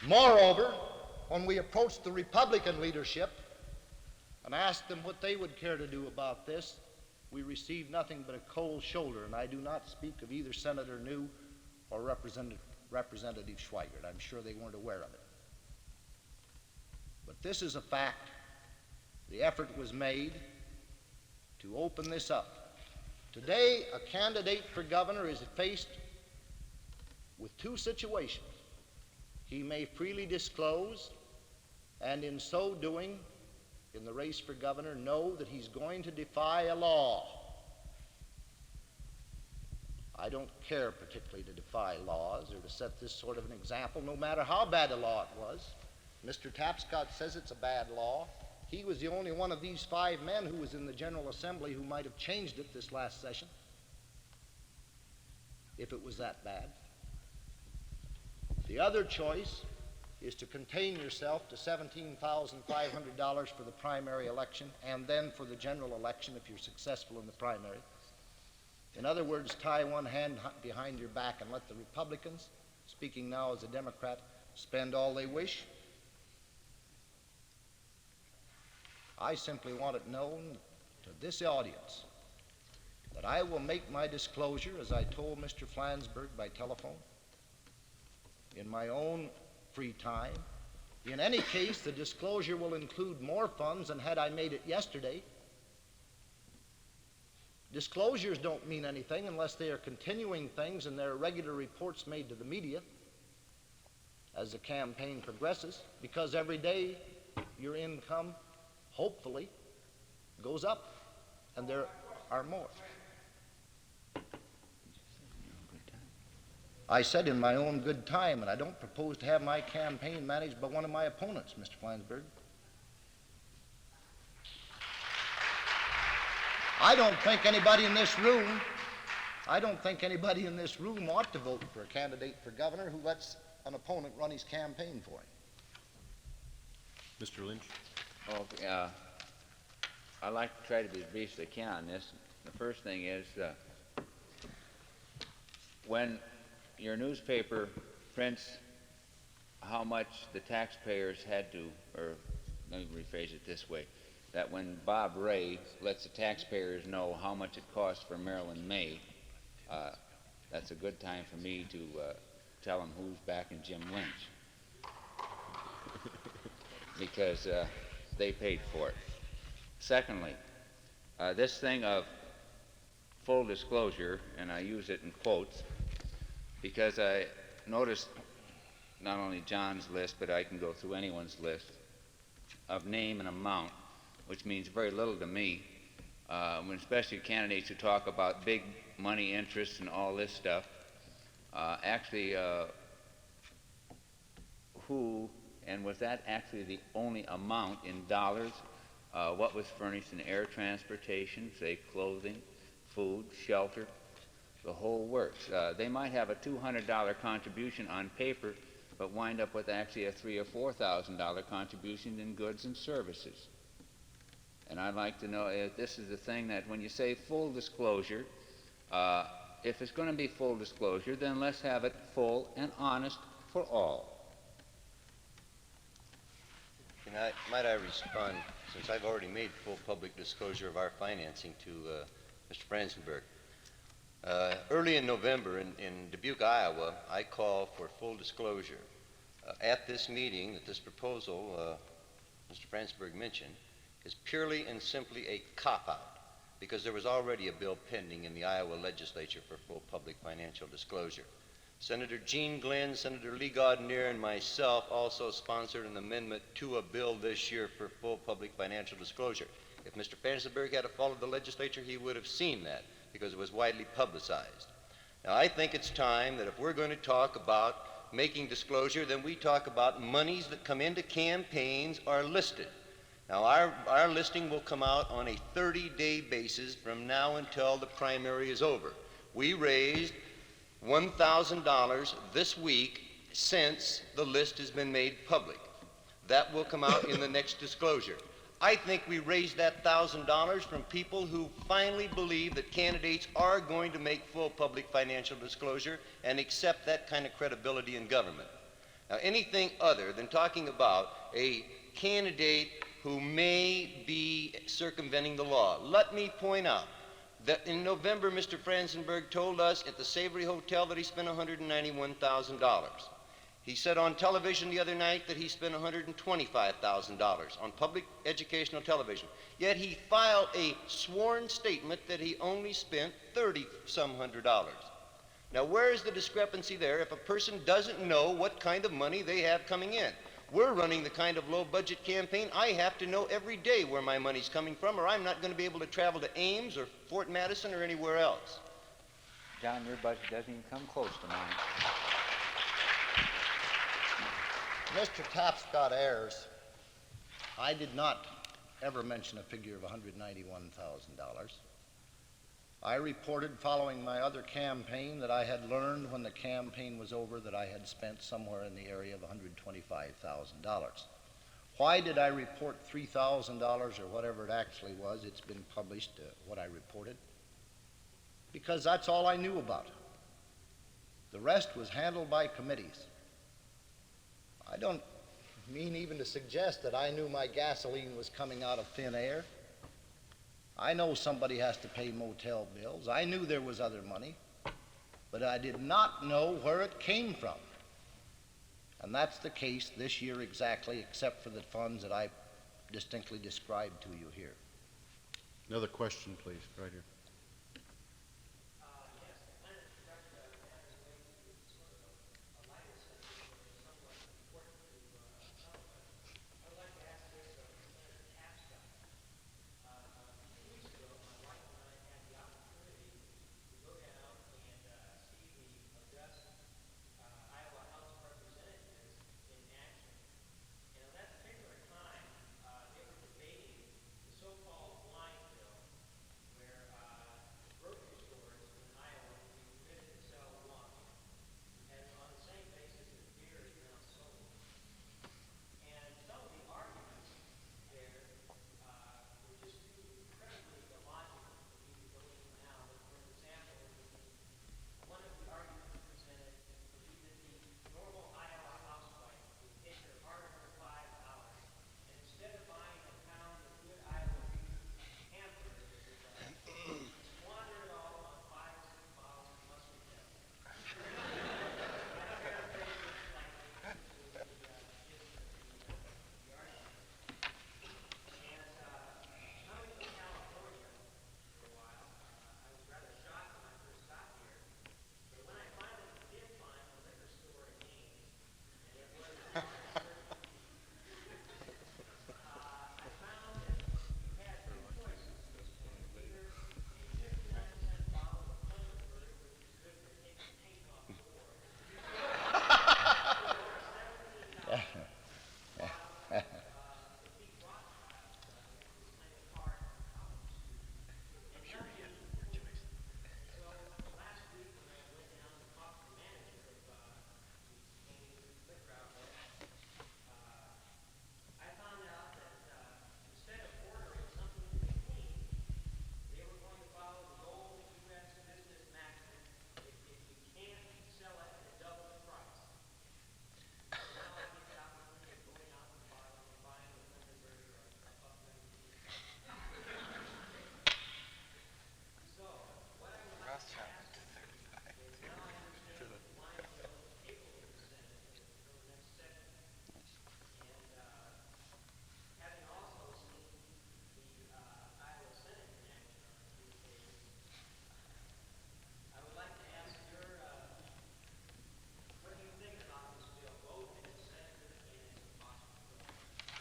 Moreover, when we approached the Republican leadership and asked them what they would care to do about this, we received nothing but a cold shoulder, and I do not speak of either Senator New or Representative Schweigert. I'm sure they weren't aware of it. But this is a fact. The effort was made to open this up. Today, a candidate for governor is faced with two situations. He may freely disclose, and in so doing, in the race for governor, know that he's going to defy a law. I don't care particularly to defy laws or to set this sort of an example, no matter how bad a law it was. Mr. Tapscott says it's a bad law. He was the only one of these 5 men who was in the General Assembly who might have changed it this last session, if it was that bad. The other choice is to contain yourself to $17,500 for the primary election and then for the general election if you're successful in the primary. In other words, tie one hand behind your back and let the Republicans, speaking now as a Democrat, spend all they wish. I simply want it known to this audience that I will make my disclosure, as I told Mr. Flansburgh by telephone, in my own free time. In any case, the disclosure will include more funds than had I made it yesterday. Disclosures don't mean anything unless they are continuing things and there are regular reports made to the media as the campaign progresses, because every day your income, hopefully, goes up, and there are more. I said in my own good time, and I don't propose to have my campaign managed by one of my opponents, Mr. Flansburgh. I don't think anybody in this room ought to vote for a candidate for governor who lets an opponent run his campaign for him. Mr. Lynch. Okay, I'd like to try to be as brief as I can on this. The first thing is, when your newspaper prints how much the taxpayers had to, or let me rephrase it this way, that when Bob Ray lets the taxpayers know how much it costs for Marilyn May, that's a good time for me to tell them who's backing Jim Lynch. Because they paid for it. Secondly, this thing of full disclosure, and I use it in quotes, because I noticed not only John's list, but I can go through anyone's list of name and amount, which means very little to me, when especially candidates who talk about big money interests and all this stuff. Actually, who, and was that actually the only amount in dollars, what was furnished in air transportation, say clothing, food, shelter, the whole works. They might have a $200 contribution on paper, but wind up with actually a $3,000 or $4,000 contribution in goods and services. And I'd like to know if this is the thing that when you say full disclosure, if it's going to be full disclosure, then let's have it full and honest for all. Might I respond, since I've already made full public disclosure of our financing to Mr. Franzenberg. Early in November in Dubuque, Iowa, I call for full disclosure. At this meeting, that this proposal Mr. Franzenberg mentioned is purely and simply a cop-out, because there was already a bill pending in the Iowa legislature for full public financial disclosure. Senator Gene Glenn, Senator Lee Gaudinier, and myself also sponsored an amendment to a bill this year for full public financial disclosure. If Mr. Franzenberg had followed the legislature, he would have seen that, because it was widely publicized. Now, I think it's time that if we're going to talk about making disclosure, then we talk about monies that come into campaigns are listed. Now, our listing will come out on a 30-day basis from now until the primary is over. We raised $1,000 this week since the list has been made public. That will come out in the next disclosure. I think we raised that $1,000 from people who finally believe that candidates are going to make full public financial disclosure and accept that kind of credibility in government. Now, anything other than talking about a candidate who may be circumventing the law, let me point out that in November, Mr. Franzenberg told us at the Savory Hotel that he spent $191,000. He said on television the other night that he spent $125,000 on public educational television. Yet he filed a sworn statement that he only spent $30-some hundred. Now, where is the discrepancy there if a person doesn't know what kind of money they have coming in? We're running the kind of low-budget campaign. I have to know every day where my money's coming from, or I'm not going to be able to travel to Ames or Fort Madison or anywhere else. John, your budget doesn't even come close to mine. Mr. Tapscott errs. I did not ever mention a figure of $191,000. I reported following my other campaign that I had learned when the campaign was over that I had spent somewhere in the area of $125,000. Why did I report $3,000 or whatever it actually was? It's been published, what I reported. Because that's all I knew about. The rest was handled by committees. I don't mean even to suggest that I knew my gasoline was coming out of thin air. I know somebody has to pay motel bills. I knew there was other money, but I did not know where it came from. And that's the case this year exactly, except for the funds that I distinctly described to you here. Another question, please, right here.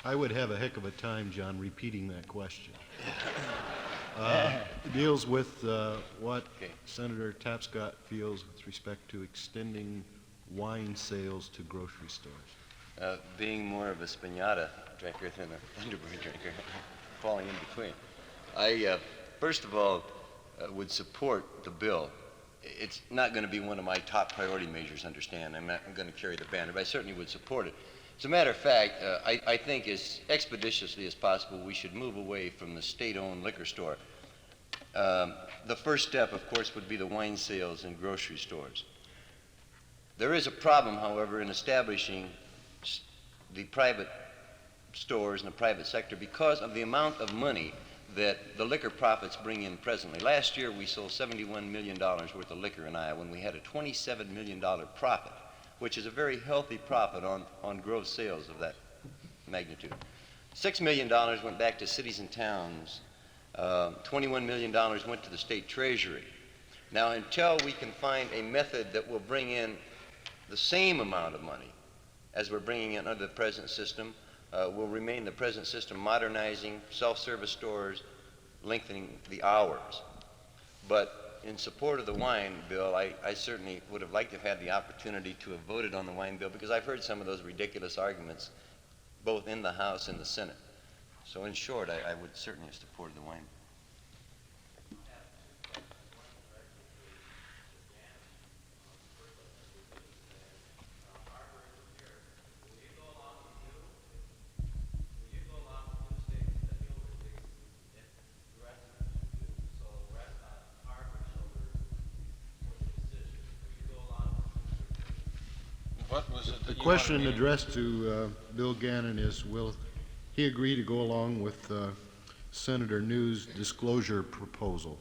I would have a heck of a time, John, repeating that question. Deals with what Senator Tapscott feels with respect to extending wine sales to grocery stores. Being more of a Spinata drinker than a Thunderbird drinker, falling in between, I, first of all, would support the bill. It's not going to be one of my top priority measures, understand. I'm going to carry the banner, but I certainly would support it. As a matter of fact, I think as expeditiously as possible, we should move away from the state-owned liquor store. The first step, of course, would be the wine sales in grocery stores. There is a problem, however, in establishing the private stores in the private sector because of the amount of money that the liquor profits bring in presently. Last year, we sold $71 million worth of liquor in Iowa, and we had a $27 million profit, which is a very healthy profit on gross sales of that magnitude. $6 million went back to cities and towns. $21 million went to the state treasury. Now, until we can find a method that will bring in the same amount of money as we're bringing in under the present system, will remain the present system, modernizing self-service stores, lengthening the hours. But in support of the wine bill, I certainly would have liked to have had the opportunity to have voted on the wine bill, because I've heard some of those ridiculous arguments both in the House and the Senate. So in short, I would certainly have supported the wine bill. What was it The that you question wanted me to- addressed to Bill Gannon is, will he agree to go along with Senator New's disclosure proposal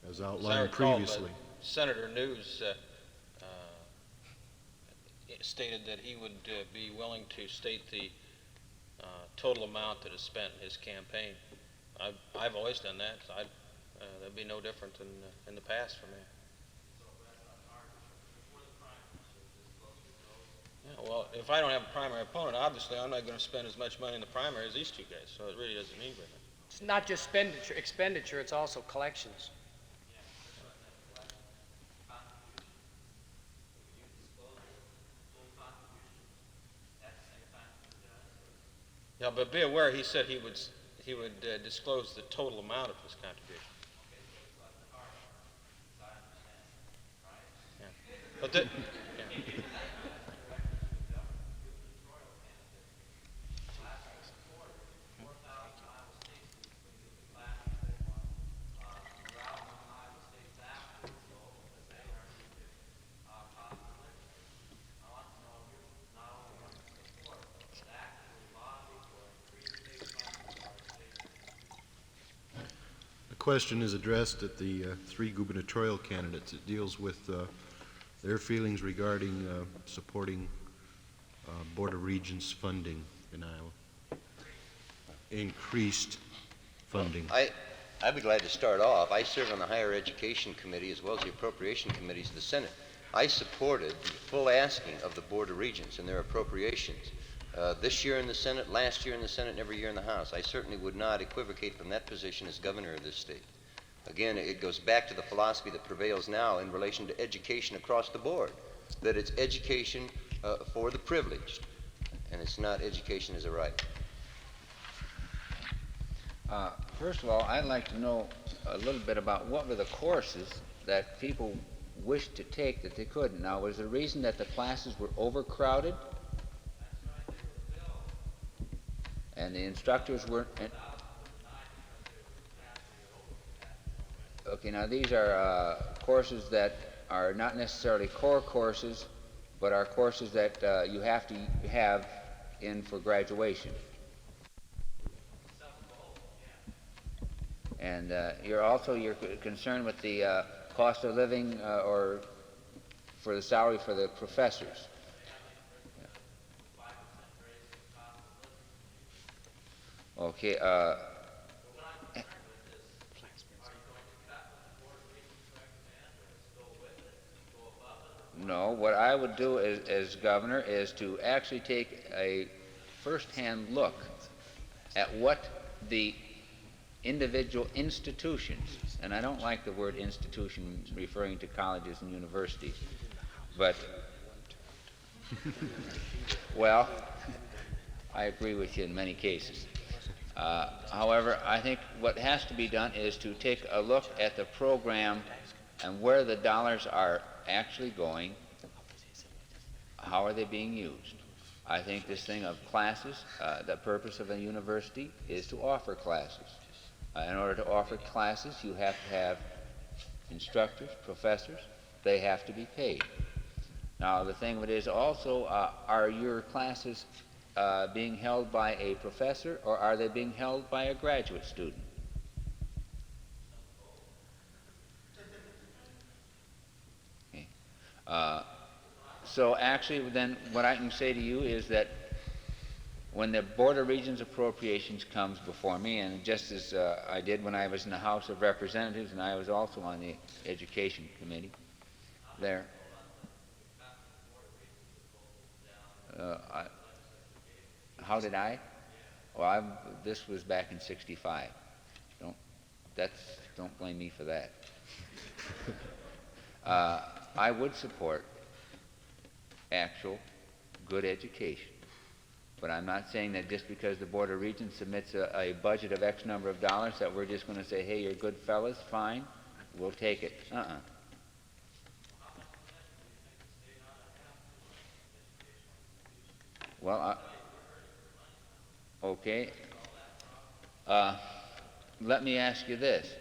as As I outlined recall, previously? Senator News stated that he would be willing to state the total amount that is spent in his campaign. I've always done that. That'd be no different than in the past for me. Yeah, well, if I don't have a primary opponent, obviously I'm not going to spend as much money in the primary as these two guys, so it really doesn't mean very much. It's not just expenditure, it's also collections. Yeah, but be aware, he said he would disclose the total amount of his contribution. Yeah. But that, yeah. The question is addressed at the three gubernatorial candidates. It deals with their feelings regarding supporting Board of Regents funding in Iowa. Increased funding. I'd be glad to start off. I serve on the Higher Education Committee as well as the Appropriation Committees of the Senate. I supported the full asking of the Board of Regents and their appropriations this year in the Senate, last year in the Senate, and every year in the House. I certainly would not equivocate from that position as governor of this state. Again, it goes back to the philosophy that prevails now in relation to education across the board, that it's education for the privileged, and it's not education as a right. First of all, I'd like to know a little bit about what were the courses that people wished to take that they couldn't. Now, was the reason that the classes were overcrowded? And the instructors weren't... Okay, now these are courses that are not necessarily core courses, but are courses that you have to have in for graduation. And you're concerned with the cost of living or for the salary for the professors. Okay. No, what I would do as governor is to actually take a first-hand look at what the individual institutions, and I don't like the word institution referring to colleges and universities, but, well, I agree with you in many cases. However, I think what has to be done is to take a look at the program and where the dollars are actually going, how are they being used. I think this thing of classes, the purpose of a university is to offer classes. In order to offer classes, you have to have instructors, professors, they have to be paid. Now, the thing of it is also, are your classes being held by a professor, or are they being held by a graduate student? Okay. So actually, then, what I can say to you is that when the Board of Regents appropriations comes before me, and just as I did when I was in the House of Representatives, and I was also on the Education Committee there, how did I? Well, this was back in '65. Don't blame me for that. I would support actual good education. But I'm not saying that just because the Board of Regents submits a budget of X number of dollars that we're just going to say, hey, you're good fellas, fine, we'll take it. Well, okay. Let me ask you this.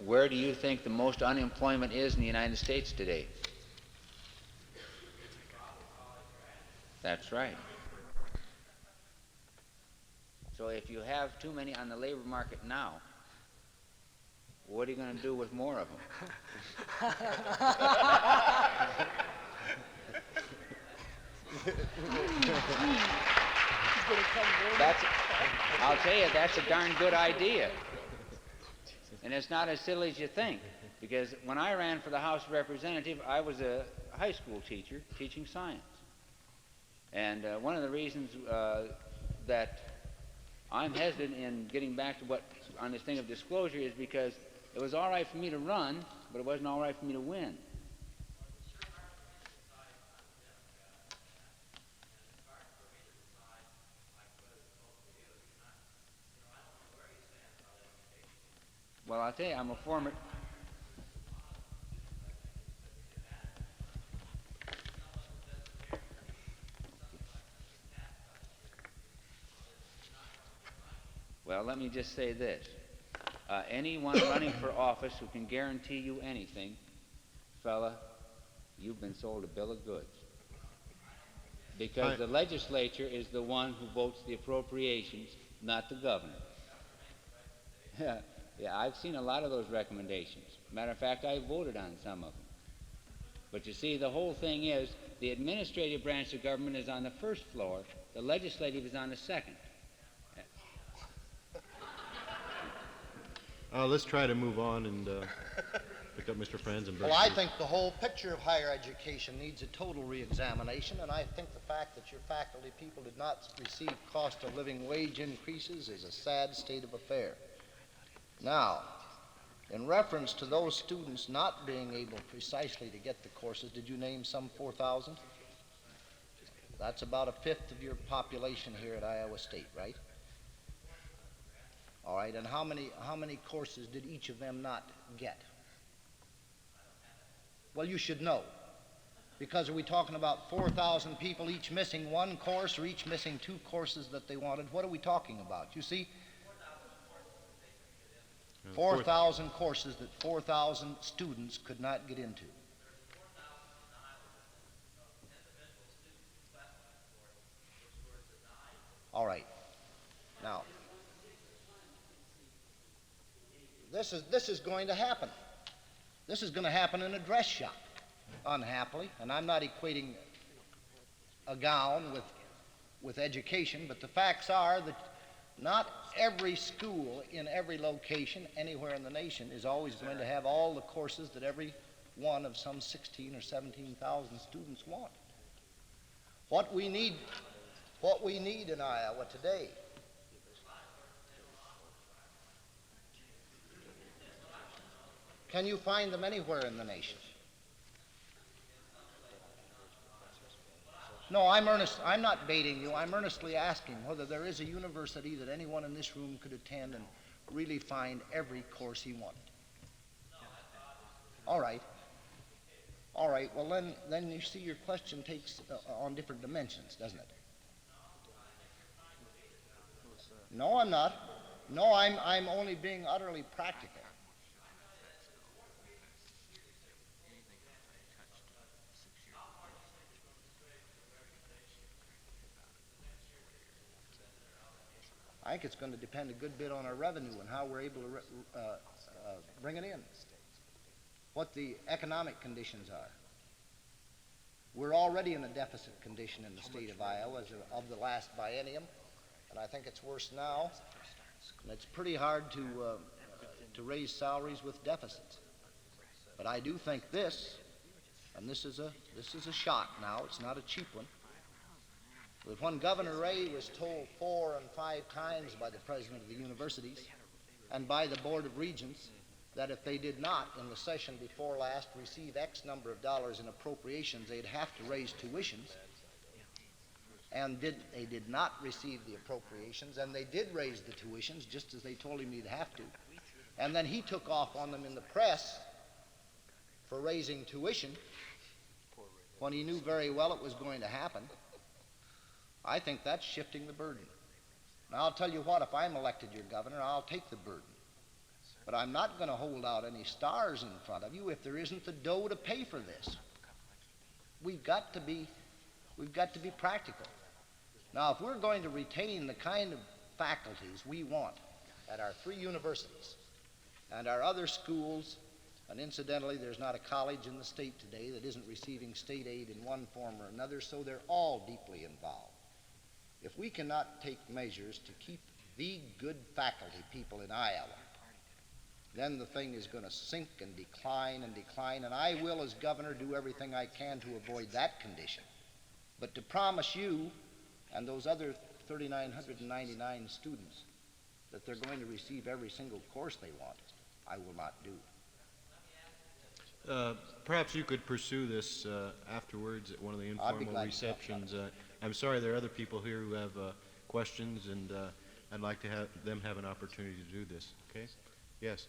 Where do you think the most unemployment is in the United States today? That's right. So if you have too many on the labor market now, what are you going to do with more of them? I'll tell you, that's a darn good idea. And it's not as silly as you think. Because when I ran for the House of Representatives, I was a high school teacher teaching science. And one of the reasons that I'm hesitant in getting back to what on this thing of disclosure is because it was all right for me to run, but it wasn't all right for me to win. Well, I'll tell you, I'm a former... Well, let me just say this. Anyone running for office who can guarantee you anything, fella, you've been sold a bill of goods. Because the legislature is the one who votes the appropriations, not the governor. Yeah, I've seen a lot of those recommendations. Matter of fact, I voted on some of them. But you see, the whole thing is, the administrative branch of government is on the first floor, the legislative is on the second. Let's try to move on and pick up Mr. Franzenberg. Well, I think the whole picture of higher education needs a total reexamination, and I think the fact that your faculty people did not receive cost of living wage increases is a sad state of affair. Now, in reference to those students not being able precisely to get the courses, did you name some 4,000? That's about a fifth of your population here at Iowa State, right? All right, and how many courses did each of them not get? Well, you should know, because are we talking about 4,000 people each missing one course or each missing two courses that they wanted? What are we talking about? You see, 4,000 courses that 4,000 students could not get into. All right. Now, this is going to happen. This is going to happen in a dress shop, unhappily, and I'm not equating a gown with education, but the facts are that not every school in every location anywhere in the nation is always going to have all the courses that every one of some 16 or 17,000 students want. What we need in Iowa today can you find them anywhere in the nation? No, I'm not baiting you. I'm earnestly asking whether there is a university that anyone in this room could attend and really find every course he wanted. All right. All right. Well, then you see your question takes on different dimensions, doesn't it? No, I'm not. No, I'm only being utterly practical. think it's going to depend a good bit on our revenue and how we're able to bring it in, what the economic conditions are. We're already in a deficit condition in the state of Iowa as of the last biennium, and I think it's worse now. And it's pretty hard to raise salaries with deficits. But I do think this, and this is a shot now, it's not a cheap one, that when Governor Ray was told 4 and 5 times by the president of the universities and by the Board of Regents that if they did not, in the session before last, receive X number of dollars in appropriations, they'd have to raise tuitions, and they did not receive the appropriations, and they did raise the tuitions just as they told him he'd have to. And then he took off on them in the press for raising tuition when he knew very well it was going to happen. I think that's shifting the burden. Now, I'll tell you what, if I'm elected your governor, I'll take the burden. But I'm not going to hold out any stars in front of you if there isn't the dough to pay for this. We've got to be practical. Now, if we're going to retain the kind of faculties we want at our 3 universities and our other schools, and incidentally, there's not a college in the state today that isn't receiving state aid in one form or another, so they're all deeply involved. If we cannot take measures to keep the good faculty people in Iowa, then the thing is going to sink and decline, and I will, as governor, do everything I can to avoid that condition. But to promise you and those other 3,999 students that they're going to receive every single course they want, I will not do. Perhaps you could pursue this afterwards at one of the I'd be informal glad to talk about receptions. I'm sorry there are other people here who have questions, and I'd like to have them have an opportunity to do this. Okay? Yes.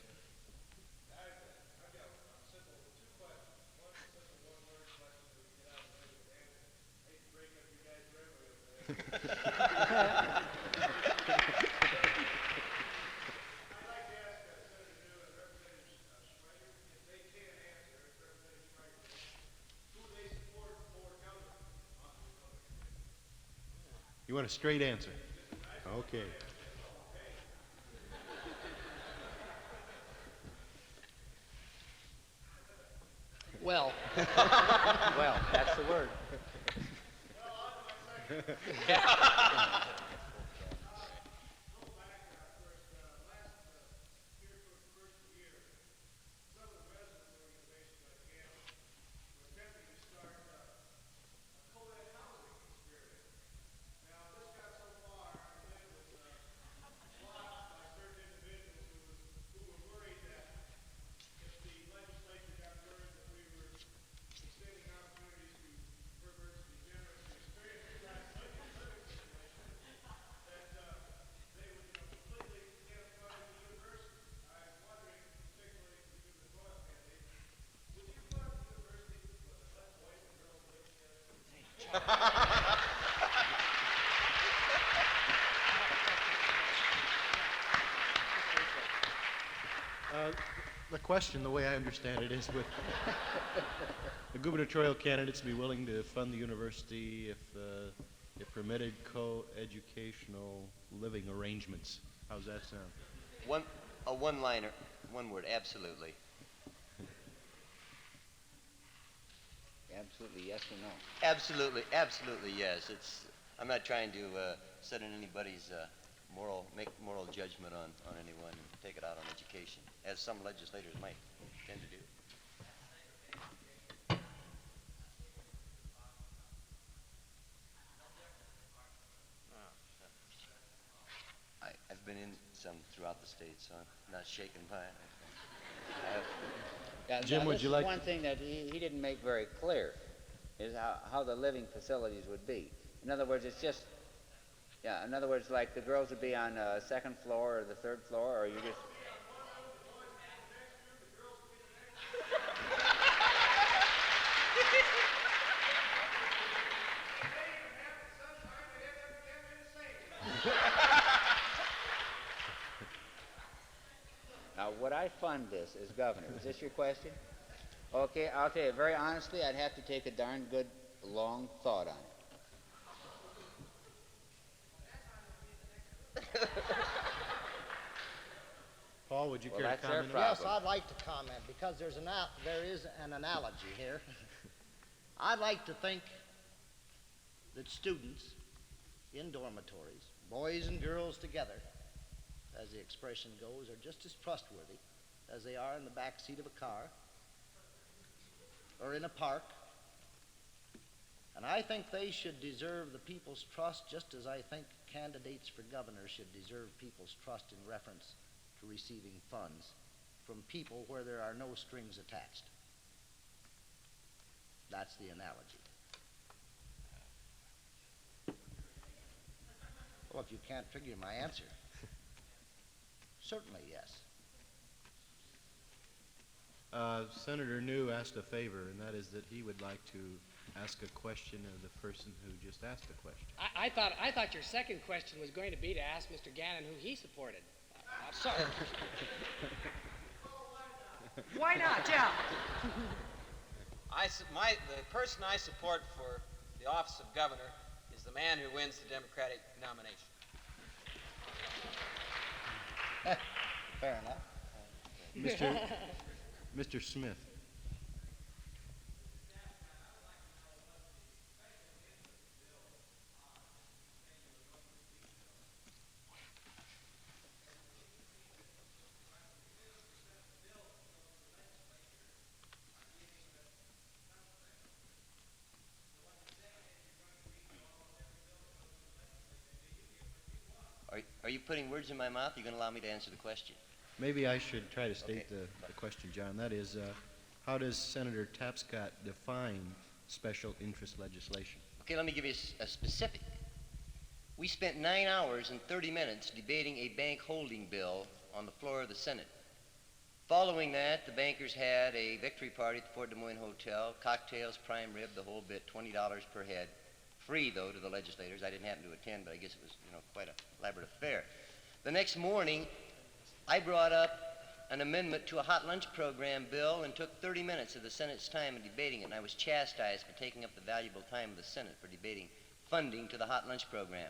You want a straight answer? Okay. Well, well, that's the word. The question, the way I understand it, is would the gubernatorial candidates be willing to fund the university if it permitted co-educational living arrangements? How's that sound? A one-liner, one word, absolutely. Absolutely yes or no? Absolutely, yes. I'm not trying to set in anybody's make moral judgment on anyone and take it out on education, as some legislators might tend to do. I've been in some throughout the state, so I'm not shaken by it. Yeah, Jim, now, would this you is like- one thing that he didn't make very clear is how the living facilities would be. In other words, it's just, yeah, in other words, like the girls would be on the 2nd floor or the 3rd floor, or you just... Now, would I fund this as governor? Is this your question? Okay, I'll tell you, very honestly, I'd have to take a darn good, long thought on it. Paul, would you Well, care to that's their comment? problem. Yes, I'd like to comment because there is an analogy here. I'd like to think that students in dormitories, boys and girls together, as the expression goes, are just as trustworthy as they are in the back seat of a car or in a park. And I think they should deserve the people's trust just as I think candidates for governor should deserve people's trust in reference to receiving funds from people where there are no strings attached. That's the analogy. Well, if you can't figure my answer, certainly yes. Senator New asked a favor, and that is that he would like to ask a question of the person who just asked a question. I thought your second question was going to be to ask Mr. Gannon who he supported. Sorry. Why not? Yeah. The person I support for the office of governor is the man who wins the Democratic nomination. Fair enough. Mr. Smith. Are you putting words in my mouth? Are you going to allow me to answer the question? Maybe I should try to state Okay. the question, John. That is, how does Senator Tapscott define special interest legislation? Okay, let me give you a specific. We spent 9 hours and 30 minutes debating a bank holding bill on the floor of the Senate. Following that, the bankers had a victory party at the Fort Des Moines Hotel, cocktails, prime rib, the whole bit, $20 per head. Free, though, to the legislators. I didn't happen to attend, but I guess it was, quite an elaborate affair. The next morning, I brought up an amendment to a hot lunch program bill and took 30 minutes of the Senate's time in debating it, and I was chastised for taking up the valuable time of the Senate for debating funding to the hot lunch program.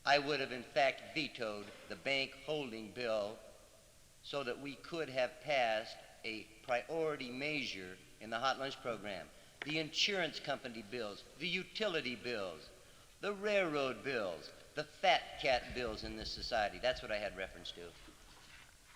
I would have, in fact, vetoed the bank holding bill so that we could have passed a priority measure in the hot lunch program. The insurance company bills, the utility bills, the railroad bills, the fat cat bills in this society. That's what I had reference to.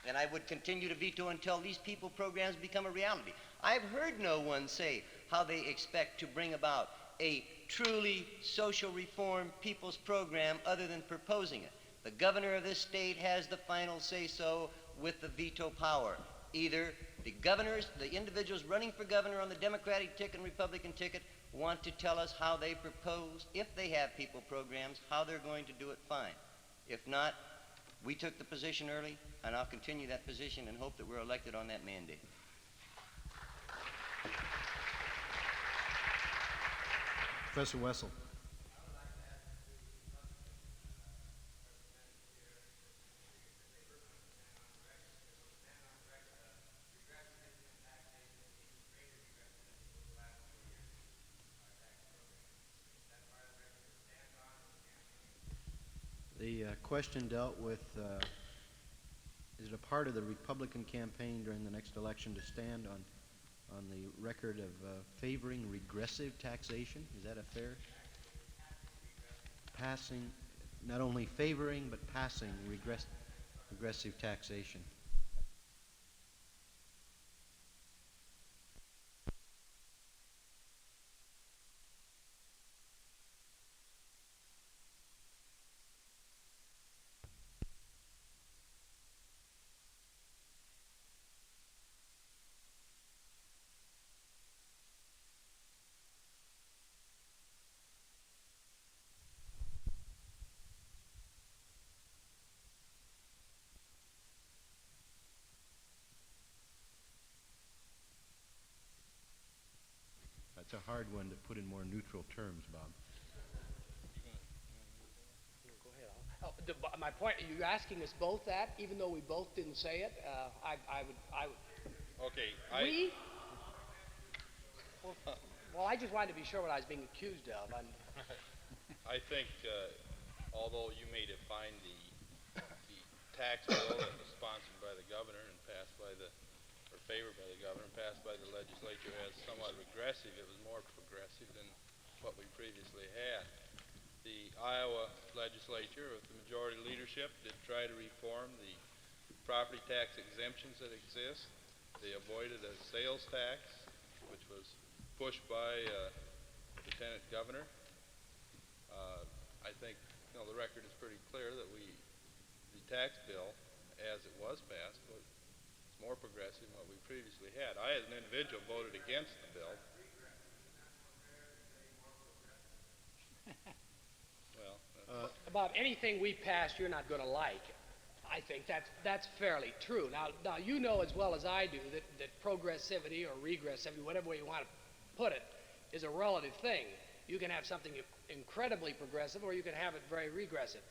And I would continue to veto until these people programs become a reality. I've heard no one say how they expect to bring about a truly social reform people's program other than proposing it. The governor of this state has the final say-so with the veto power. Either the governors, the individuals running for governor on the Democratic ticket and Republican ticket want to tell us how they propose, if they have people programs, how they're going to do it, fine. If not, we took the position early, and I'll continue that position and hope that we're elected on that mandate. Professor Wessel. The question dealt with, is it a part of the Republican campaign during the next election to stand on the record of favoring regressive taxation? Is that a fair? Passing, not only favoring, but passing regressive taxation. That's a hard one to put in more neutral terms, Bob. Go ahead. My point, are you asking us both that, even though we both didn't say it? I would. Okay, We? Well, I just wanted to be sure what I was being accused of. I think, although you may define the tax bill that was sponsored by the governor and passed by the, or favored by the governor and passed by the legislature as somewhat regressive. It was more progressive than what we previously had. The Iowa legislature, with the majority leadership, did try to reform the property tax exemptions that exist. They avoided a sales tax, which was pushed by Lieutenant Governor. I think the record is pretty clear that the tax bill, as it was passed, was more progressive than what we previously had. I, as an individual, voted against the bill. Well, About anything we pass, you're not going to like. I think that's fairly true. Now you know as well as I do that progressivity or regressivity, whatever way you want to put it, is a relative thing. You can have something incredibly progressive, or you can have it very regressive.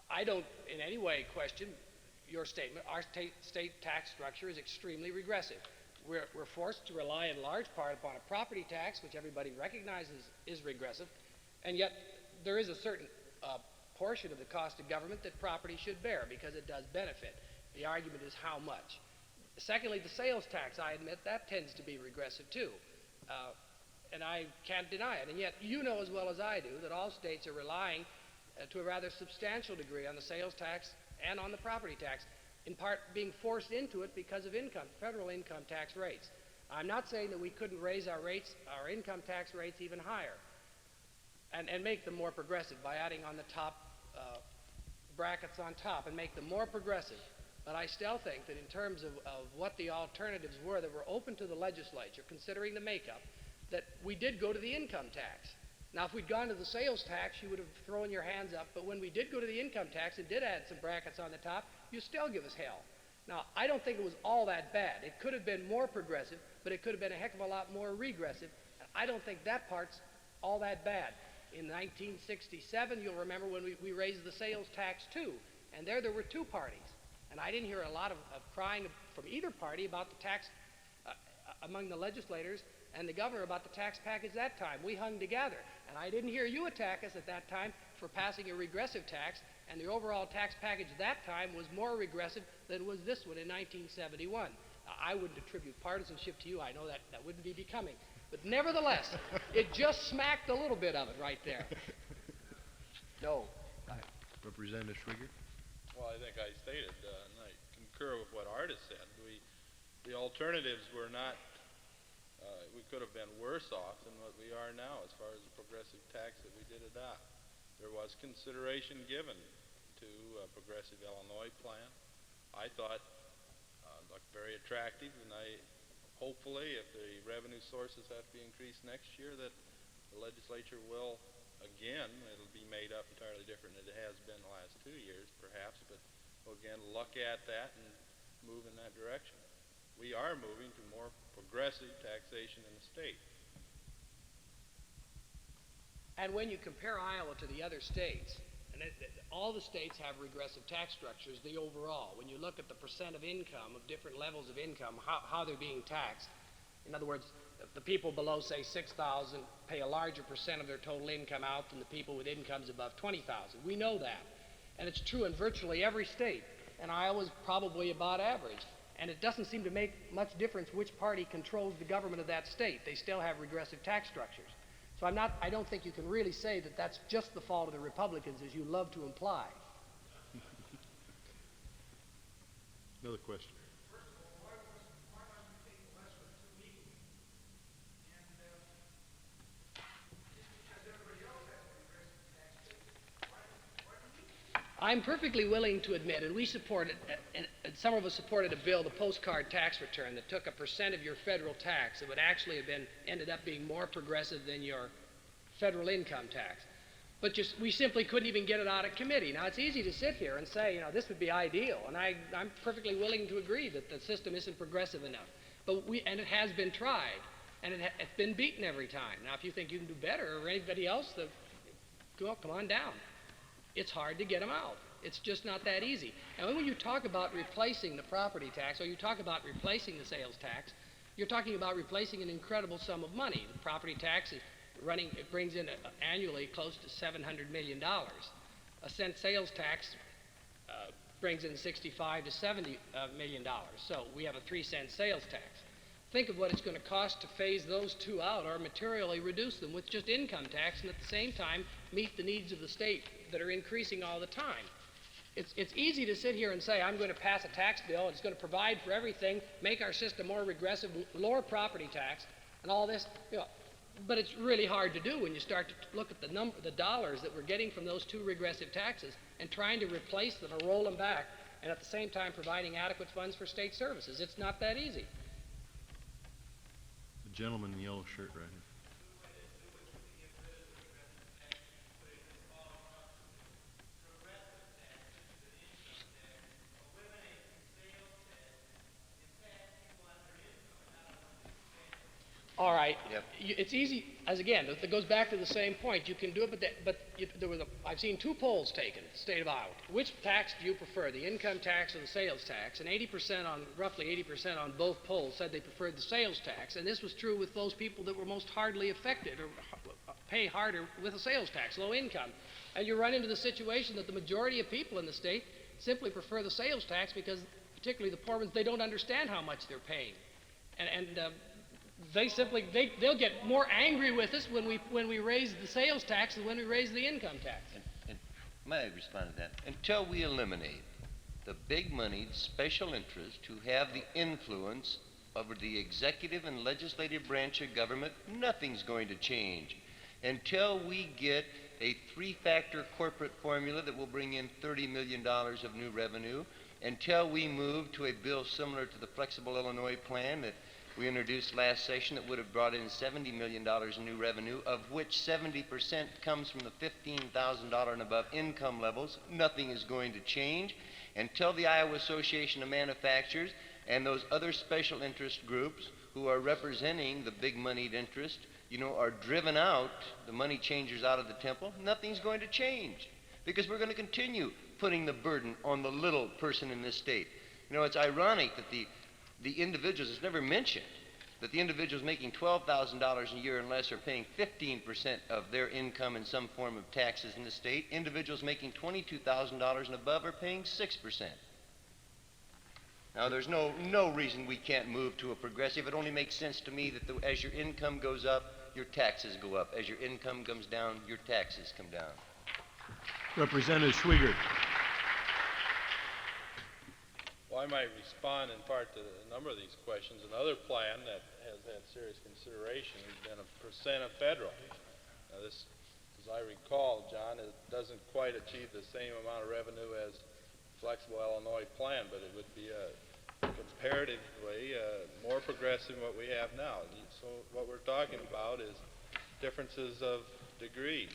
I don't in any way question your statement. Our state tax structure is extremely regressive. We're forced to rely in large part upon a property tax, which everybody recognizes is regressive, and yet there is a certain portion of the cost of government that property should bear because it does benefit. The argument is how much. Secondly, the sales tax, I admit, that tends to be regressive too. And I can't deny it. And yet you know as well as I do that all states are relying to a rather substantial degree on the sales tax and on the property tax, in part being forced into it because of federal income tax rates. I'm not saying that we couldn't raise our income tax rates even higher and make them more progressive by adding on the top brackets on top and make them more progressive. But I still think that in terms of what the alternatives were that were open to the legislature, considering the makeup, that we did go to the income tax. Now, if we'd gone to the sales tax, you would have thrown your hands up, but when we did go to the income tax and did add some brackets on the top, you still give us hell. Now, I don't think it was all that bad. It could have been more progressive, but it could have been a heck of a lot more regressive. I don't think that part's all that bad. In 1967, you'll remember when we raised the sales tax too, and there were two parties. And I didn't hear a lot of crying from either party about the tax among the legislators and the governor about the tax package that time. We hung together. And I didn't hear you attack us at that time for passing a regressive tax, and the overall tax package that time was more regressive than was this one in 1971. I wouldn't attribute partisanship to you. I know that wouldn't be becoming. But nevertheless, it just smacked a little bit of it right there. No. Representative Schwiger? well, I think I stated, and I concur with what Art has said. The alternatives were not, we could have been worse off than what we are now as far as the progressive tax that we did adopt. There was consideration given to a progressive Illinois plan. I thought looked very attractive, and hopefully, if the revenue sources have to be increased next year, that the legislature will, again, it'll be made up entirely different than it has been the last 2 years, perhaps, but will again look at that and move in that direction. We are moving to more progressive taxation in the state. And when you compare Iowa to the other states, and all the states have regressive tax structures, the overall. When you look at the percent of income, of different levels of income, how they're being taxed. In other words, the people below, say, 6,000 pay a larger percent of their total income out than the people with incomes above 20,000. We know that. And it's true in virtually every state. And Iowa's probably about average. And it doesn't seem to make much difference which party controls the government of that state. They still have regressive tax structures. So I don't think you can really say that that's just the fault of the Republicans, as you love to imply. Another question. I'm perfectly willing to admit, and we supported, and some of us supported a bill, the postcard tax return, that took a percent of your federal tax that would actually have ended up being more progressive than your federal income tax. But we simply couldn't even get it out of committee. Now, it's easy to sit here and say, this would be ideal, and I'm perfectly willing to agree that the system isn't progressive enough. And it has been tried, and it's been beaten every time. Now, if you think you can do better, or anybody else, come on down. It's hard to get them out. It's just not that easy. And when you talk about replacing the property tax, or you talk about replacing the sales tax, you're talking about replacing an incredible sum of money. The property tax is it brings in annually close to $700 million. A cent sales tax brings in 65 to 70 million dollars. So we have a 3-cent sales tax. Think of what it's going to cost to phase those two out or materially reduce them with just income tax and at the same time meet the needs of the state that are increasing all the time. It's easy to sit here and say, I'm going to pass a tax bill, it's going to provide for everything, make our system more regressive, lower property tax, and all this, but it's really hard to do when you start to look at the dollars that we're getting from those two regressive taxes and trying to replace them or roll them back, and at the same time providing adequate funds for state services. It's not that easy. The gentleman in the yellow shirt right here. All right. Yep. It's easy, as again, it goes back to the same point. You can do it, I've seen 2 polls taken in the state of Iowa. Which tax do you prefer, the income tax or the sales tax? And roughly 80% on both polls said they preferred the sales tax. And this was true with those people that were most hardly affected or pay harder with a sales tax, low income. And you run into the situation that the majority of people in the state simply prefer the sales tax because, particularly the poor ones, they don't understand how much they're paying. They'll get more angry with us when we raise the sales tax than when we raise the income tax. And may I respond to that? Until we eliminate the big moneyed special interests who have the influence over the executive and legislative branch of government, nothing's going to change. Until we get a 3-factor corporate formula that will bring in $30 million of new revenue, until we move to a bill similar to the Flexible Illinois Plan that we introduced last session that would have brought in $70 million in new revenue, of which 70% comes from the $15,000 and above income levels. Nothing is going to change until the Iowa Association of Manufacturers and those other special interest groups who are representing the big moneyed interest, are driven out, the money changers out of the temple. Nothing's going to change because we're going to continue putting the burden on the little person in this state. It's ironic that the individuals, it's never mentioned, that the individuals making $12,000 a year and less are paying 15% of their income in some form of taxes in the state. Individuals making $22,000 and above are paying 6%. Now, there's no reason we can't move to a progressive. It only makes sense to me that as your income goes up, your taxes go up. As your income comes down, your taxes come down. Representative Schwiegert. Well, I might respond in part to a number of these questions. Another plan that has had serious consideration has been a percent of federal. Now this, as I recall, John, it doesn't quite achieve the same amount of revenue as Flexible Illinois Plan, but it would be comparatively more progressive than what we have now. So what we're talking about is differences of degrees.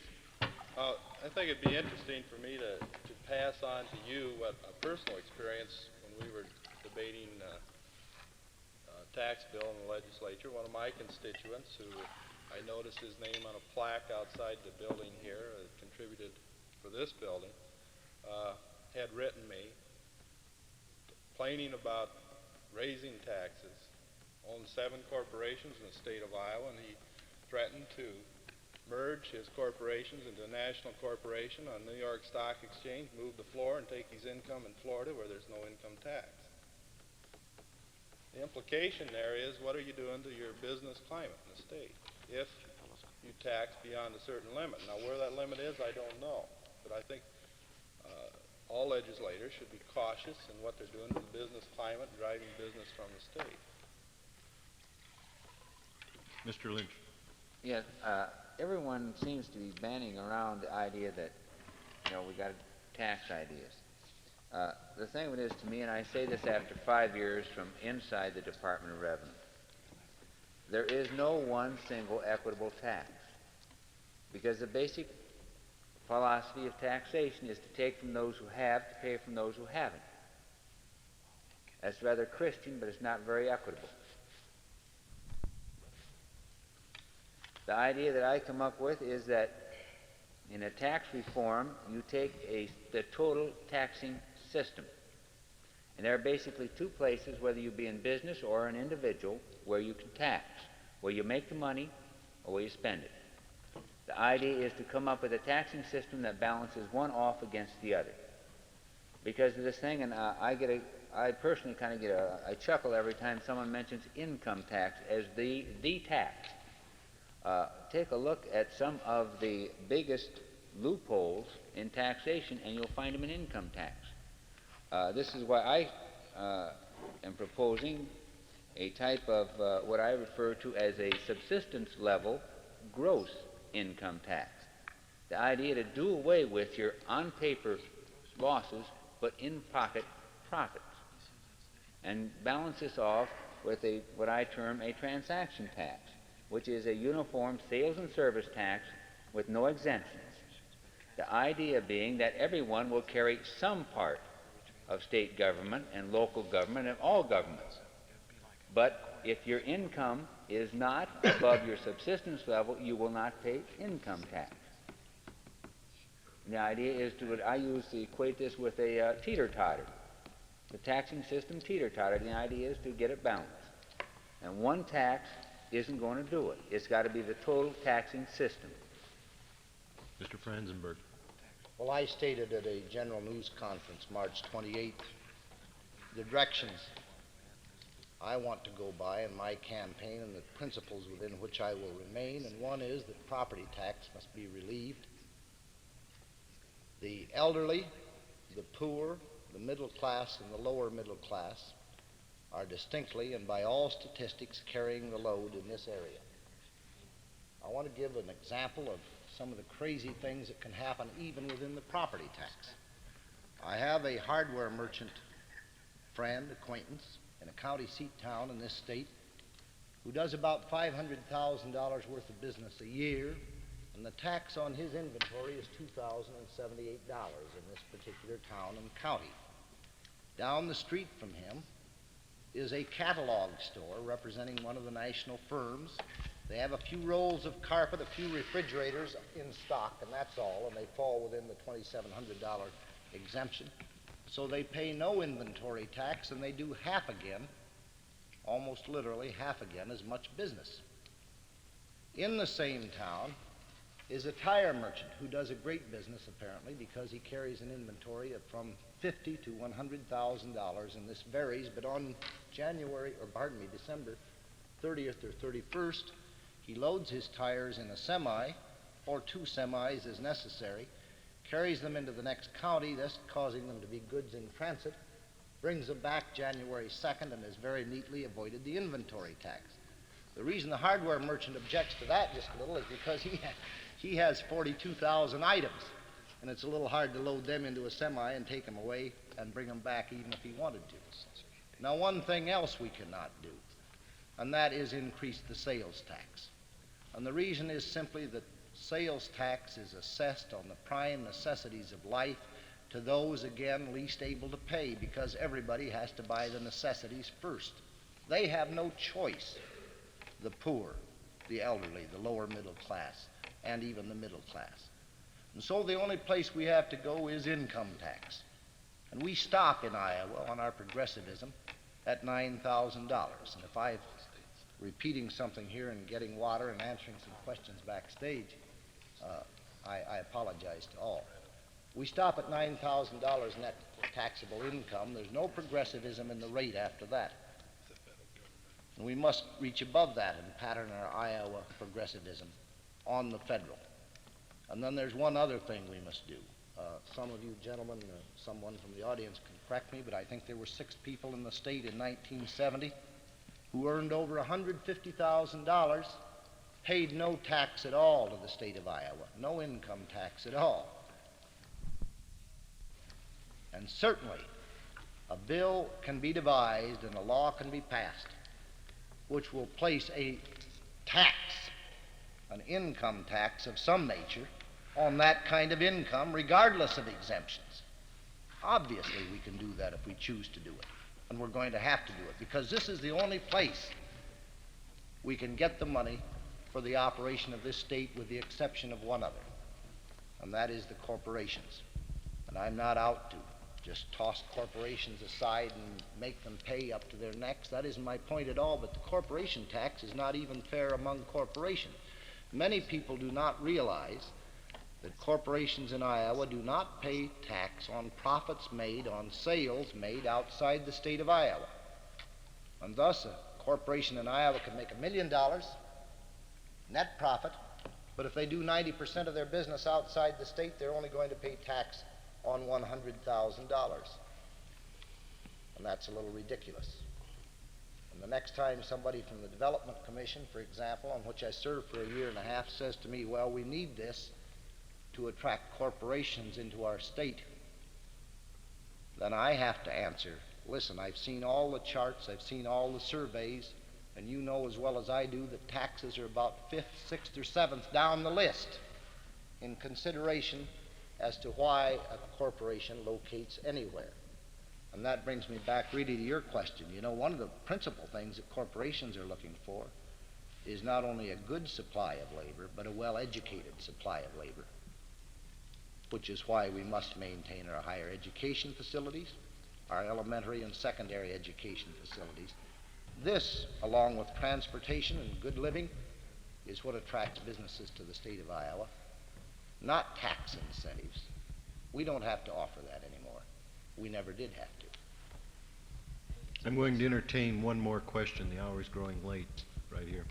I think it'd be interesting for me to pass on to you what a personal experience when we were debating tax bill in the legislature. One of my constituents, who I noticed his name on a plaque outside the building here, contributed for this building, had written me complaining about raising taxes, owned 7 corporations in the state of Iowa, and he threatened to merge his corporations into a national corporation on New York Stock Exchange, move the floor, and take his income in Florida where there's no income tax. The implication there is, what are you doing to your business climate in the state if you tax beyond a certain limit? Now, where that limit is, I don't know. But I think all legislators should be cautious in what they're doing to the business climate, driving business from the state. Mr. Lynch. Yes, everyone seems to be banding around the idea that, we got tax ideas. The thing of it is, to me, and I say this after 5 years from inside the Department of Revenue, there is no one single equitable tax, because the basic philosophy of taxation is to take from those who have to pay from those who haven't. That's rather Christian, but it's not very equitable. The idea that I come up with is that in a tax reform, you take the total taxing system. And there are basically 2 places, whether you be in business or an individual, where you can tax, where you make the money or where you spend it. The idea is to come up with a taxing system that balances one off against the other. because of this thing, and I personally kind of get a chuckle every time someone mentions income tax as the tax. Take a look at some of the biggest loopholes in taxation, and you'll find them in income tax. This is why I am proposing a type of what I refer to as a subsistence level gross income tax. The idea to do away with your on-paper losses, but in-pocket profits, and balance this off with what I term a transaction tax, which is a uniform sales and service tax with no exemptions. The idea being that everyone will carry some part of state government and local government and all governments. But if your income is not above your subsistence level, you will not pay income tax. The idea is I used to equate this with a teeter-totter. The taxing system teeter-totter. The idea is to get it balanced. And one tax isn't going to do it. It's got to be the total taxing system. Mr. Franzenberg. Well, I stated at a general news conference March 28th the directions I want to go by in my campaign and the principles within which I will remain, and one is that property tax must be relieved. The elderly, the poor, the middle class, and the lower middle class are distinctly and by all statistics carrying the load in this area. I want to give an example of some of the crazy things that can happen even within the property tax. I have a hardware merchant friend, acquaintance, in a county seat town in this state who does about $500,000 worth of business a year, and the tax on his inventory is $2,078 in this particular town and county. Down the street from him is a catalog store representing one of the national firms. They have a few rolls of carpet, a few refrigerators in stock, and that's all, and they fall within the $2,700 exemption. So they pay no inventory tax, and they do half again, almost literally half again, as much business. In the same town is a tire merchant who does a great business, apparently, because he carries an inventory of from $50,000 to $100,000, and this varies, but on December 30th or 31st, he loads his tires in a semi, or two semis as necessary, carries them into the next county, thus causing them to be goods in transit, brings them back January 2nd, and has very neatly avoided the inventory tax. The reason the hardware merchant objects to that just a little is because he has 42,000 items, and it's a little hard to load them into a semi and take them away and bring them back even if he wanted to. Now, one thing else we cannot do, and that is increase the sales tax. And the reason is simply that sales tax is assessed on the prime necessities of life to those, again, least able to pay, because everybody has to buy the necessities first. They have no choice, the poor, the elderly, the lower middle class, and even the middle class. And so the only place we have to go is income tax. And we stop in Iowa on our progressivism at $9,000. And if I'm repeating something here and getting water and answering some questions backstage, I apologize to all. We stop at $9,000 net taxable income. There's no progressivism in the rate after that. And we must reach above that and pattern our Iowa progressivism on the federal. And then there's one other thing we must do. Some of you gentlemen, someone from the audience can correct me, but I think there were 6 people in the state in 1970 who earned over $150,000, paid no tax at all to the state of Iowa, no income tax at all. And certainly, a bill can be devised and a law can be passed which will place a tax, an income tax of some nature, on that kind of income regardless of exemptions. Obviously, we can do that if we choose to do it, and we're going to have to do it, because this is the only place we can get the money for the operation of this state, with the exception of one other, and that is the corporations. And I'm not out to just toss corporations aside and make them pay up to their necks. That isn't my point at all, but the corporation tax is not even fair among corporations. Many people do not realize that corporations in Iowa do not pay tax on profits made on sales made outside the state of Iowa. And thus, a corporation in Iowa can make $1 million net profit, but if they do 90% of their business outside the state, they're only going to pay tax on $100,000. And that's a little ridiculous. And the next time somebody from the Development Commission, for example, on which I served for a year and a half, says to me, well, we need this to attract corporations into our state, then I have to answer, listen, I've seen all the charts, I've seen all the surveys, and you know as well as I do that taxes are about 5th, 6th, or 7th down the list in consideration as to why a corporation locates anywhere. And that brings me back really to your question. You know, one of the principal things that corporations are looking for is not only a good supply of labor, but a well-educated supply of labor, which is why we must maintain our higher education facilities, our elementary and secondary education facilities. This, along with transportation and good living, is what attracts businesses to the state of Iowa, not tax incentives. We don't have to offer that anymore. We never did have to. I'm going to entertain one more question. The hour is growing late right here.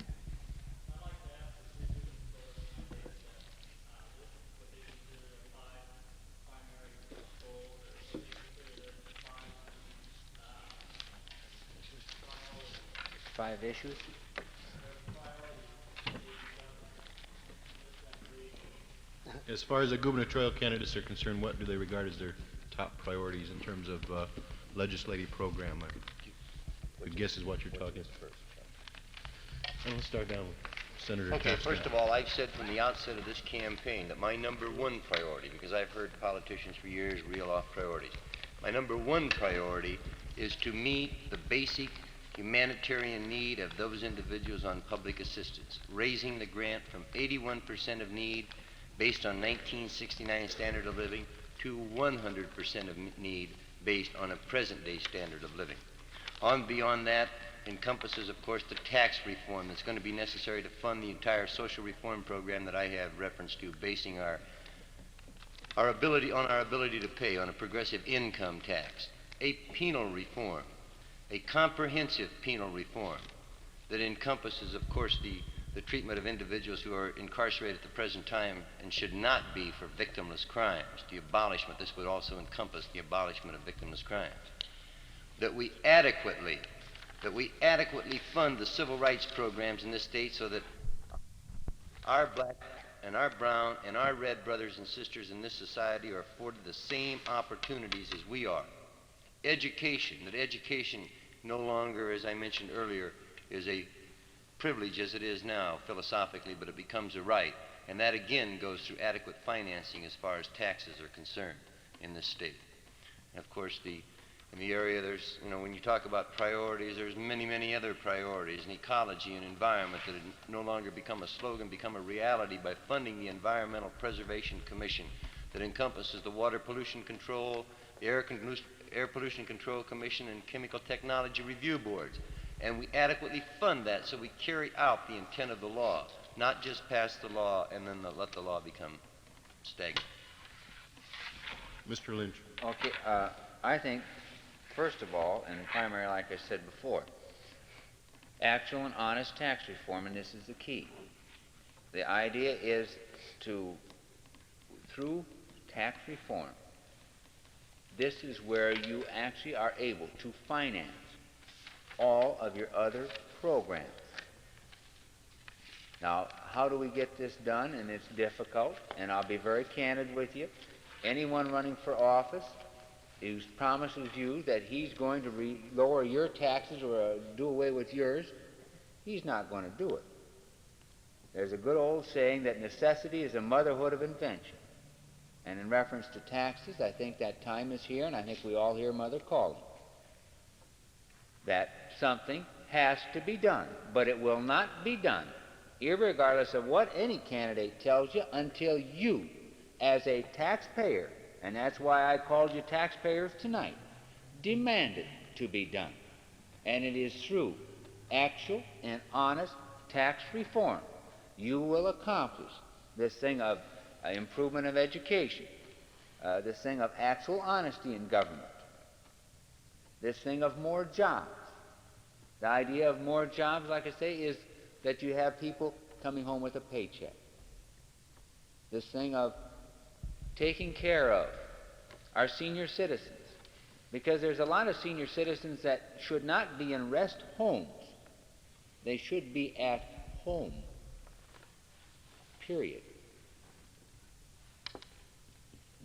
Five issues? As far as the gubernatorial candidates are concerned, what do they regard as their top priorities in terms of legislative program? I would guess is what you're talking. Well, let's start down with Senator Okay, Costello. first of all, I've said from the outset of this campaign that my number one priority, because I've heard politicians for years reel off priorities, my number one priority is to meet the basic humanitarian need of those individuals on public assistance, raising the grant from 81% of need based on 1969 standard of living to 100% of need based on a present-day standard of living. On beyond that encompasses, of course, the tax reform that's going to be necessary to fund the entire social reform program that I have reference to, basing our ability to pay on a progressive income tax, a penal reform, a comprehensive penal reform that encompasses, of course, the treatment of individuals who are incarcerated at the present time and should not be for victimless crimes. The abolishment, this would also encompass the abolishment of victimless crimes. That we adequately fund the civil rights programs in this state so that our black and our brown and our red brothers and sisters in this society are afforded the same opportunities as we are. Education, that education no longer, as I mentioned earlier, is a privilege as it is now philosophically, but it becomes a right. And that again goes through adequate financing as far as taxes are concerned in this state. And of course, in the area, there's, when you talk about priorities, there's many, many other priorities in ecology and environment that no longer become a slogan, become a reality by funding the Environmental Preservation Commission that encompasses the Water Pollution Control, the Air Pollution Control Commission, and Chemical Technology Review Boards. And we adequately fund that so we carry out the intent of the law, not just pass the law and then let the law become stagnant. Mr. Lynch. Okay, I think, first of all, and primarily, like I said before, actual and honest tax reform, and this is the key. The idea is to, through tax reform, this is where you actually are able to finance all of your other programs. Now, how do we get this done? And it's difficult, and I'll be very candid with you. Anyone running for office who promises you that he's going to lower your taxes or do away with yours, he's not going to do it. There's a good old saying that necessity is the motherhood of invention. And in reference to taxes, I think that time is here, and I think we all hear Mother calling. That something has to be done, but it will not be done, irregardless of what any candidate tells you, until you, as a taxpayer, and that's why I called you taxpayers tonight, demand it to be done. And it is through actual and honest tax reform you will accomplish this thing of improvement of education, this thing of actual honesty in government, this thing of more jobs. The idea of more jobs, like I say, is that you have people coming home with a paycheck. This thing of taking care of our senior citizens, because there's a lot of senior citizens that should not be in rest homes. They should be at home, period.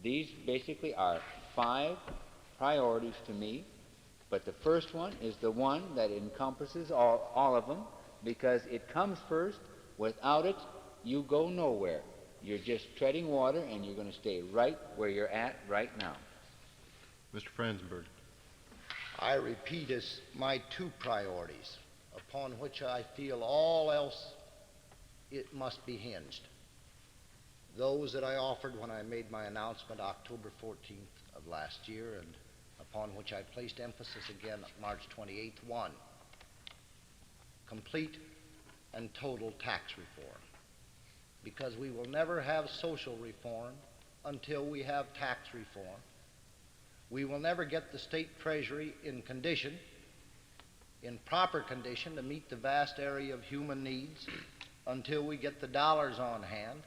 These basically are 5 priorities to me, but the first one is the one that encompasses all of them, because it comes first. Without it, you go nowhere. You're just treading water, and you're going to stay right where you're at right now. Mr. Franzenberg. I repeat as my 2 priorities, upon which I feel all else it must be hinged. Those that I offered when I made my announcement October 14th of last year, and upon which I placed emphasis again March 28th. 1, complete and total tax reform. Because we will never have social reform until we have tax reform. We will never get the state treasury in condition, in proper condition, to meet the vast area of human needs until we get the dollars on hand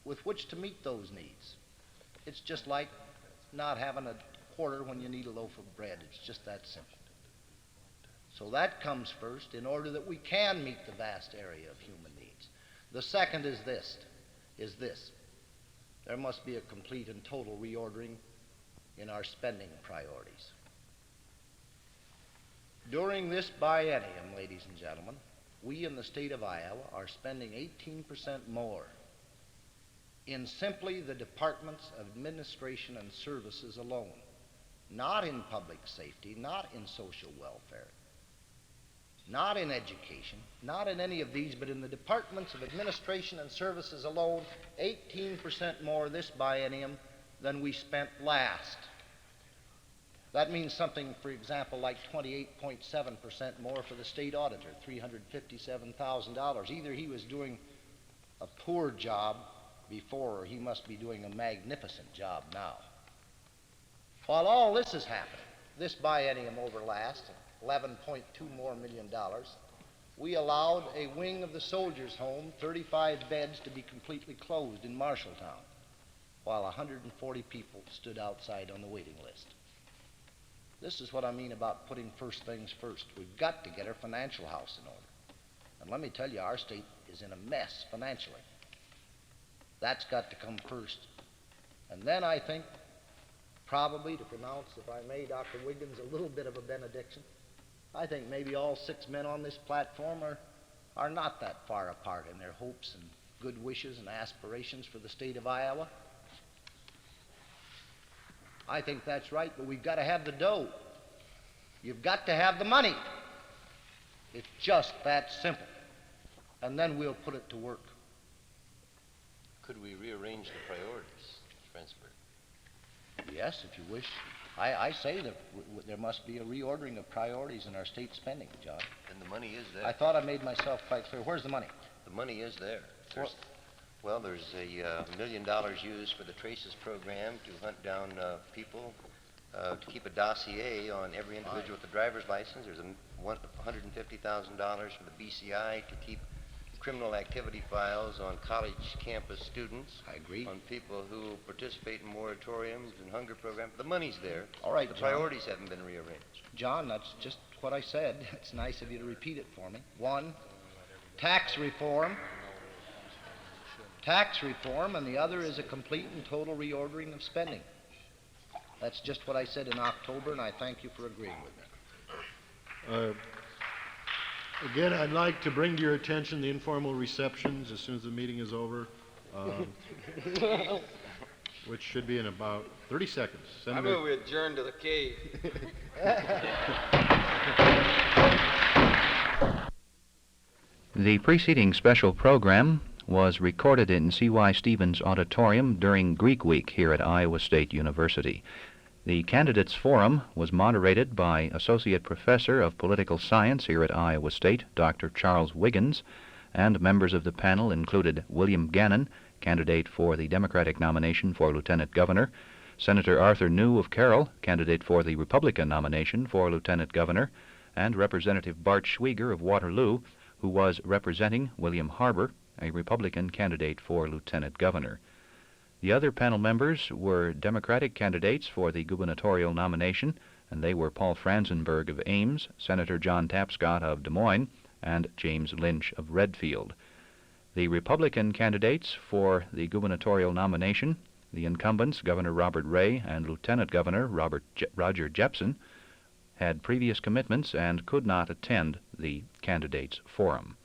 with which to meet those needs. It's just like not having a quarter when you need a loaf of bread. It's just that simple. So that comes first in order that we can meet the vast area of human needs. The second is this. There must be a complete and total reordering in our spending priorities. During this biennium, ladies and gentlemen, we in the state of Iowa are spending 18% more in simply the departments of administration and services alone, not in public safety, not in social welfare, not in education, not in any of these, but in the departments of administration and services alone, 18% more this biennium than we spent last. That means something, for example, like 28.7% more for the state auditor, $357,000. Either he was doing a poor job before, or he must be doing a magnificent job now. While all this is happening, this biennium over last, $11.2 million more, we allowed a wing of the Soldiers' Home, 35 beds, to be completely closed in Marshalltown, while 140 people stood outside on the waiting list. This is what I mean about putting first things first. We've got to get our financial house in order. And let me tell you, our state is in a mess financially. That's got to come first. And then I think, probably, to pronounce, if I may, Dr. Wiggins, a little bit of a benediction, I think maybe all 6 men on this platform are not that far apart in their hopes and good wishes and aspirations for the state of Iowa. I think that's right, but we've got to have the dough. You've got to have the money. It's just that simple. And then we'll put it to work. Could we rearrange the priorities, Mr. Franzenberg? Yes, if you wish. I say that there must be a reordering of priorities in our state spending, John. And the money is there. I thought I made myself quite clear. Where's the money? The money is there. There's $1 million used for the Traces program to hunt down people, to keep a dossier on every individual with a driver's license. There's $150,000 for the BCI to keep criminal activity files on college campus students. I agree. On people who participate in moratoriums and hunger programs. The money's there. All right, The John. priorities haven't been rearranged. John, that's just what I said. It's nice of you to repeat it for me. 1, tax reform. Tax reform, and the other is a complete and total reordering of spending. That's just what I said in October, and I thank you for agreeing with me. Again, I'd like to bring to your attention the informal receptions as soon as the meeting is over, which should be in about 30 seconds. I move we adjourn to the cave. The preceding special program was recorded in C.Y. Stevens Auditorium during Greek Week here at Iowa State University. The Candidates Forum was moderated by Associate Professor of Political Science here at Iowa State, Dr. Charles Wiggins, and members of the panel included William Gannon, candidate for the Democratic nomination for Lieutenant Governor, Senator Arthur New of Carroll, candidate for the Republican nomination for Lieutenant Governor, and Representative Bart Schwieger of Waterloo, who was representing William Harbor, a Republican candidate for Lieutenant Governor. The other panel members were Democratic candidates for the gubernatorial nomination, and they were Paul Franzenberg of Ames, Senator John Tapscott of Des Moines, and James Lynch of Redfield. The Republican candidates for the gubernatorial nomination, the incumbents, Governor Robert Ray and Lieutenant Governor Roger Jepsen, had previous commitments and could not attend the candidates' forum.